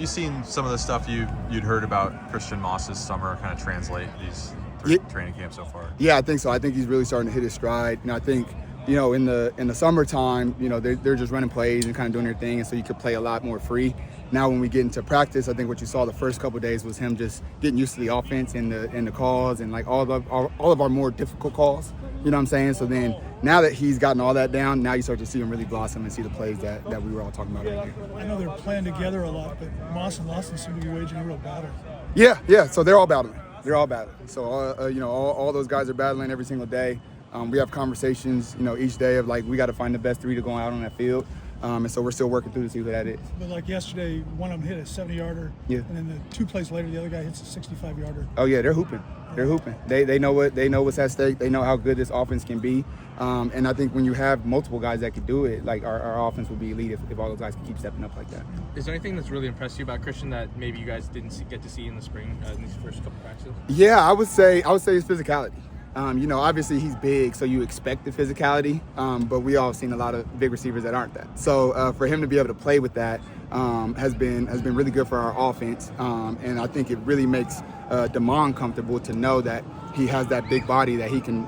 Have you seen some of the stuff you'd heard about Christian Moss's summer kind of translate these training camps so far? Yeah, I think so. I think he's really starting to hit his stride. I think, in the summertime, they're just running plays and kind of doing their thing, and so you could play a lot more free. Now when we get into practice, I think what you saw the first couple of days was him just getting used to the offense and the calls and like all of our more difficult calls. You know what I'm saying? So then now that he's gotten all that down, now you start to see him really blossom and see the plays that we were all talking about earlier. I know they're playing together a lot, but Moss and Lawson seem to be waging a real battle. Yeah. So they're all battling. So all those guys are battling every single day. We have conversations, each day of like we got to find the best three to go out on that field. And so we're still working through to see who that is. But like yesterday, one of them hit a 70-yarder, and then the 2 plays later, the other guy hits a 65-yarder. Oh yeah, they're hooping. They know what's at stake. They know how good this offense can be. And I think when you have multiple guys that can do it, like our offense will be elite if all those guys can keep stepping up like that. Is there anything that's really impressed you about Christian that maybe you guys didn't get to see in the spring in these first couple practices? Yeah, I would say his physicality. Obviously he's big, so you expect the physicality, but we all have seen a lot of big receivers that aren't that. So for him to be able to play with that has been really good for our offense, and I think it really makes Dezmen comfortable to know that he has that big body that he can,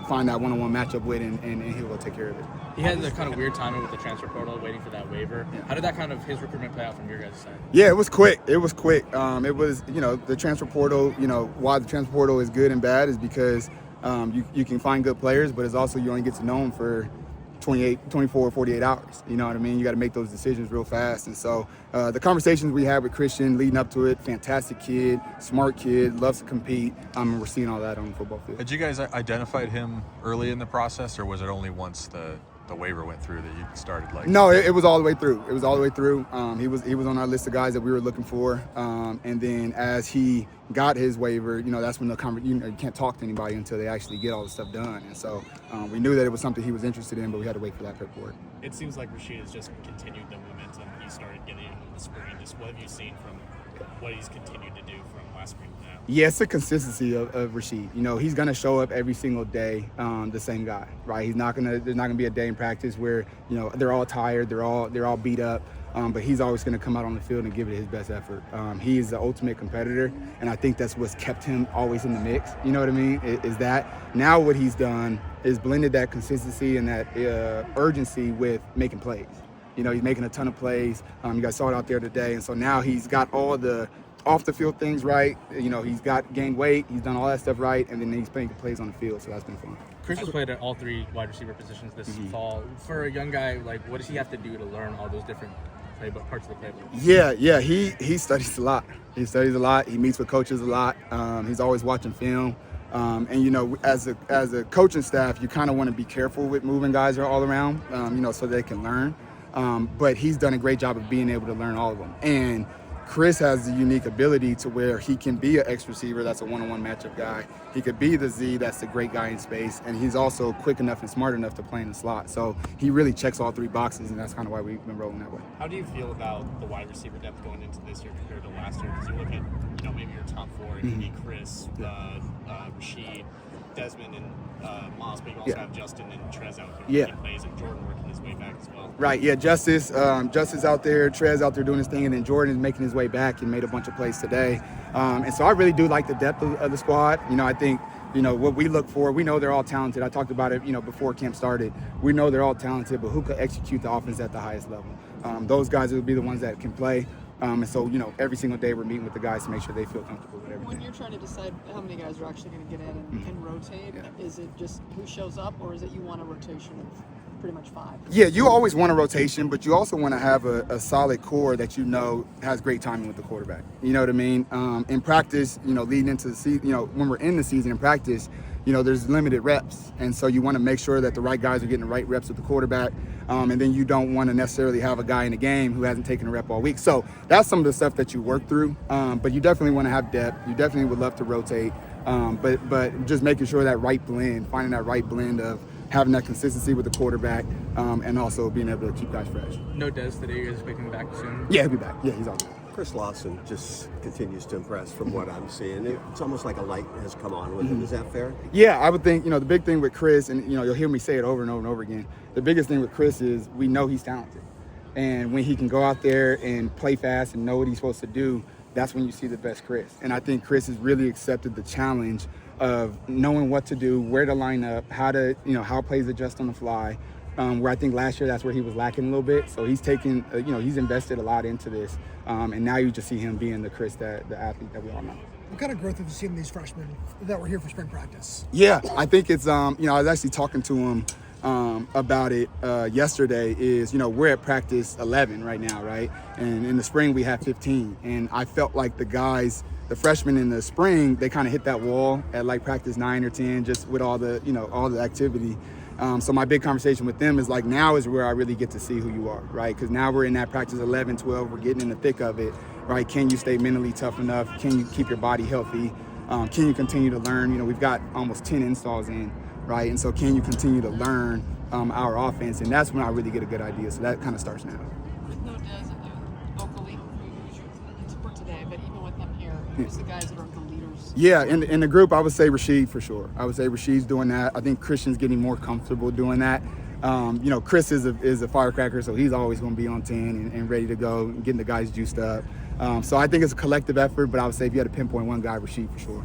find that one-on-one matchup with, and he will take care of it. He had the kind of weird timing with the transfer portal, waiting for that waiver. Yeah. How did that kind of his recruitment play out from your guys' side? Yeah, it was quick. It was, the transfer portal. Why the transfer portal is good and bad is because you can find good players, but it's also you only get to know them for 24, 48 hours. You know what I mean? You got to make those decisions real fast. And so the conversations we had with Christian leading up to it, fantastic kid, smart kid, loves to compete. We're seeing all that on the football field. Had you guys identified him early in the process, or was it only once the waiver went through that you started like? No, it was all the way through. He was on our list of guys that we were looking for. And then as he got his waiver, that's when you can't talk to anybody until they actually get all the stuff done. And so we knew that it was something he was interested in, but we had to wait for that paperwork. It seems like Rashid has just continued the momentum he started getting in the spring. Just what have you seen from what he's continued to do from last spring to now? Yeah, it's the consistency of Rashid. He's gonna show up every single day, the same guy, right? There's not gonna be a day in practice where they're all tired, they're all beat up, but he's always gonna come out on the field and give it his best effort. He is the ultimate competitor, and I think that's what's kept him always in the mix. You know what I mean? Is that now what he's done is blended that consistency and that urgency with making plays. He's making a ton of plays. You guys saw it out there today, and so now he's got all the off the field things right. He's got gained weight, he's done all that stuff right, and then he's playing the plays on the field, so that's been fun. Chris has played at all 3 wide receiver positions this fall. For a young guy, like, what does he have to do to learn all those different parts of the playbook? Yeah, he studies a lot. He meets with coaches a lot. He's always watching film. And as a coaching staff, you kind of want to be careful with moving guys all around, so they can learn. But he's done a great job of being able to learn all of them. And Chris has the unique ability to where he can be an X receiver that's a one-on-one matchup guy. He could be the Z that's the great guy in space, and he's also quick enough and smart enough to play in the slot. So he really checks all 3 boxes, and that's kind of why we've been rolling that way. How do you feel about the wide receiver depth going into this year compared to last year? Because you look at maybe your top 4, it could be Chris, Rashid, Dezmen, and Moss, but you also have Justin and Trez out there. Yeah. He plays, and Jordan working his way back as well. Right, yeah, Justice out there, Trez out there doing his thing, and then Jordan is making his way back and made a bunch of plays today. And so I really do like the depth of the squad. I think, what we look for, we know they're all talented. I talked about it, before camp started. We know they're all talented, but who could execute the offense at the highest level? Those guys will be the ones that can play. And so, every single day we're meeting with the guys to make sure they feel comfortable with everything. When you're trying to decide how many guys are actually going to get in and rotate, is it just who shows up, or is it you want a rotation of pretty much 5? Yeah, you always want a rotation, but you also want to have a solid core that has great timing with the quarterback. You know what I mean? In practice, leading into the season, when we're in the season in practice, there's limited reps. And so you want to make sure that the right guys are getting the right reps with the quarterback. And then you don't want to necessarily have a guy in the game who hasn't taken a rep all week. So that's some of the stuff that you work through. But you definitely want to have depth. You definitely would love to rotate. But just making sure finding that right blend of having that consistency with the quarterback and also being able to keep guys fresh. No Dez today. You guys expecting him back soon? Yeah, he'll be back. Yeah, he's all good. Chris Lawson just continues to impress from what I'm seeing. It's almost like a light has come on with him. Is that fair? Yeah, I would think, the big thing with Chris, and, you'll hear me say it over and over and over again, the biggest thing with Chris is we know he's talented. And when he can go out there and play fast and know what he's supposed to do, that's when you see the best Chris. And I think Chris has really accepted the challenge of knowing what to do, where to line up, how to, how plays adjust on the fly. Where I think last year that's where he was lacking a little bit. So he's taken, he's invested a lot into this. And now you just see him being the Chris, the athlete that we all know. What kind of growth have you seen in these freshmen that were here for spring practice? Yeah, I think it's, I was actually talking to him about it yesterday is, we're at practice 11 right now, right? And in the spring we have 15. And I felt like the freshmen in the spring, they kind of hit that wall at like practice 9 or 10, just with all the, all the activity. So my big conversation with them is like, now is where I really get to see who you are, right? Because now we're in that practice 11, 12, we're getting in the thick of it, right? Can you stay mentally tough enough? Can you keep your body healthy? Can you continue to learn? We've got almost 10 installs in, right? And so can you continue to learn our offense? And that's when I really get a good idea. So that kind of starts now. With no Dez and Oakley, who's for today, but even with them here, who's the guys that are the leaders? Yeah, in the group, I would say Rashid for sure. I would say Rashid's doing that. I think Christian's getting more comfortable doing that. Chris is a firecracker, so he's always going to be on 10 and ready to go, and getting the guys juiced up. So I think it's a collective effort, but I would say if you had to pinpoint one guy, Rashid for sure.